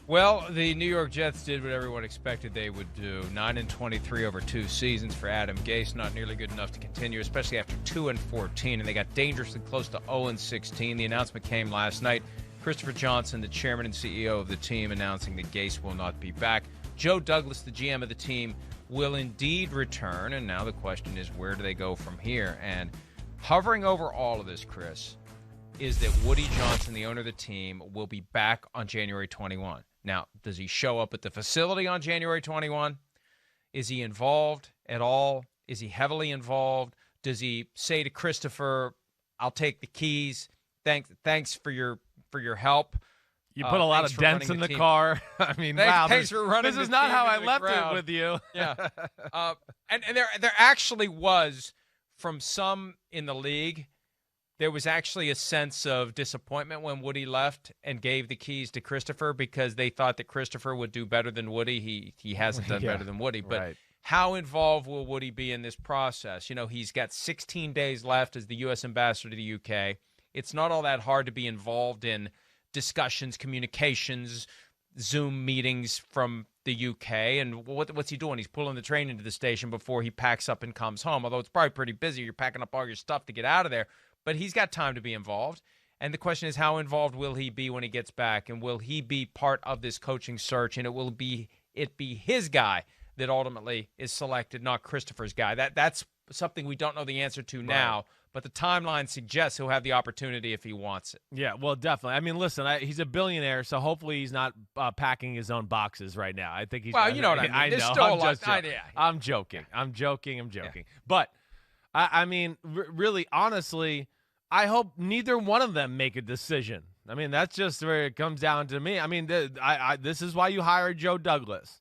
Well, the New York Jets did what everyone expected they would do. 9-23 over 2 seasons for Adam Gase. Not nearly good enough to continue, especially after 2-14. And they got dangerously close to 0-16. The announcement came last night. Christopher Johnson, the chairman and CEO of the team, announcing that Gase will not be back. Joe Douglas, the GM of the team, will indeed return. And now the question is, where do they go from here? And hovering over all of this, Chris, is that Woody Johnson, the owner of the team, will be back on January 21. Now, does he show up at the facility on January 21? Is he involved at all? Is he heavily involved? Does he say to Christopher, "I'll take the keys. Thanks for your help." You put a lot of dents in the car. I mean, thanks for running. This is not how I left it with you. Yeah, and there actually was, from some in the league, there was actually a sense of disappointment when Woody left and gave the keys to Christopher because they thought that Christopher would do better than Woody. He hasn't done better than Woody. But how involved will Woody be in this process? You know, he's got 16 days left as the U.S. ambassador to the UK. It's not all that hard to be involved in discussions, communications, Zoom meetings from the UK. And what's he doing? He's pulling the train into the station before he packs up and comes home, although it's probably pretty busy. You're packing up all your stuff to get out of there. But he's got time to be involved. And the question is, how involved will he be when he gets back? And will he be part of this coaching search? And it will be his guy that ultimately is selected, not Christopher's guy. That's something we don't know the answer to now. But the timeline suggests he'll have the opportunity if he wants it. Yeah, well, definitely. I mean, listen, he's a billionaire, so hopefully he's not packing his own boxes right now. I think he's. Well, you know what I mean. I know. Still I'm joking. I'm joking. Yeah. But I mean, really, honestly, I hope neither one of them make a decision. I mean, that's just where it comes down to me. I mean, this is why you hired Joe Douglas.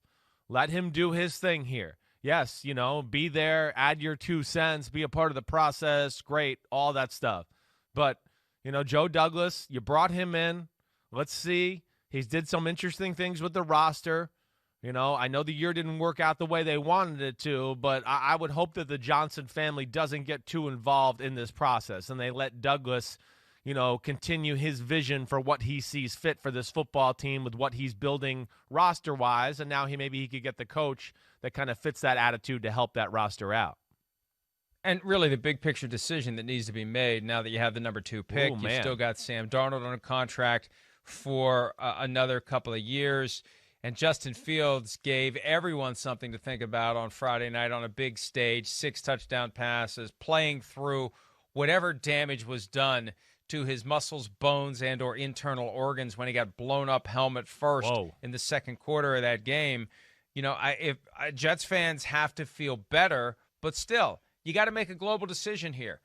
Let him do his thing here. Yes, you know, be there, add your 2 cents, be a part of the process, great, all that stuff. But, you know, Joe Douglas, you brought him in. Let's see. He's did some interesting things with the roster. You know, I know the year didn't work out the way they wanted it to, but I would hope that the Johnson family doesn't get too involved in this process and they let Douglas, you know, continue his vision for what he sees fit for this football team with what he's building roster-wise, and now maybe he could get the coach that kind of fits that attitude to help that roster out. And really the big picture decision that needs to be made now that you have the number 2 pick. You've still got Sam Darnold on a contract for another couple of years. And Justin Fields gave everyone something to think about on Friday night on a big stage, 6 touchdown passes, playing through whatever damage was done to his muscles, bones, and or internal organs when he got blown up helmet first in the second quarter of that game. You know, if Jets fans have to feel better, but still, you got to make a global decision here.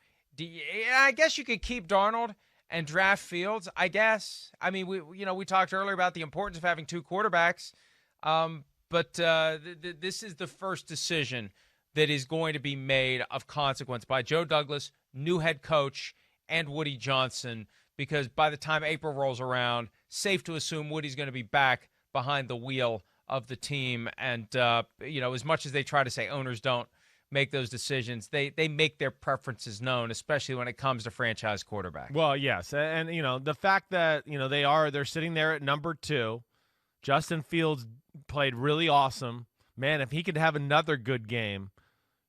I guess you could keep Darnold and draft Fields, I guess. I mean, we talked earlier about the importance of having 2 quarterbacks, but this is the first decision that is going to be made of consequence by Joe Douglas, new head coach, and Woody Johnson, because by the time April rolls around, safe to assume Woody's going to be back behind the wheel of the team. And, as much as they try to say owners don't make those decisions, they make their preferences known, especially when it comes to franchise quarterback. Well, yes. And, the fact that, they're sitting there at number 2, Justin Fields played really awesome. Man, if he could have another good game,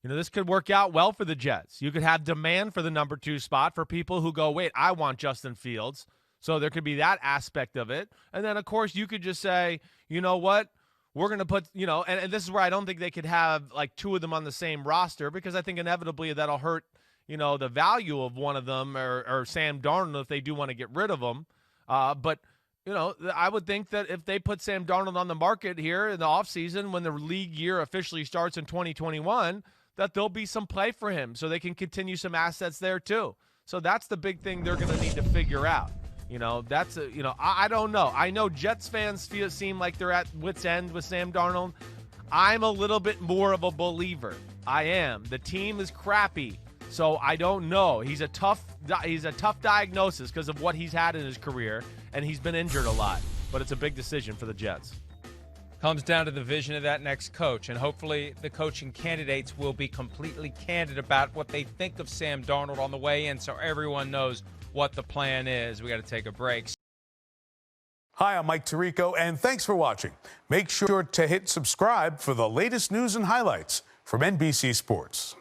this could work out well for the Jets. You could have demand for the number 2 spot for people who go, wait, I want Justin Fields. So there could be that aspect of it. And then, of course, you could just say, you know what? We're going to put, and this is where I don't think they could have like 2 of them on the same roster, because I think inevitably that'll hurt, the value of one of them or Sam Darnold if they do want to get rid of him. But I would think that if they put Sam Darnold on the market here in the offseason when the league year officially starts in 2021, that there'll be some play for him so they can continue some assets there too. So that's the big thing they're going to need to figure out. I don't know. I know Jets fans seem like they're at wit's end with Sam Darnold. I'm a little bit more of a believer. I am. The team is crappy, so I don't know. He's a tough diagnosis because of what he's had in his career, and he's been injured a lot. But it's a big decision for the Jets. Comes down to the vision of that next coach, and hopefully the coaching candidates will be completely candid about what they think of Sam Darnold on the way in, so everyone knows what the plan is. We got to take a break. Hi, I'm Mike Tirico, and thanks for watching. Make sure to hit subscribe for the latest news and highlights from NBC Sports.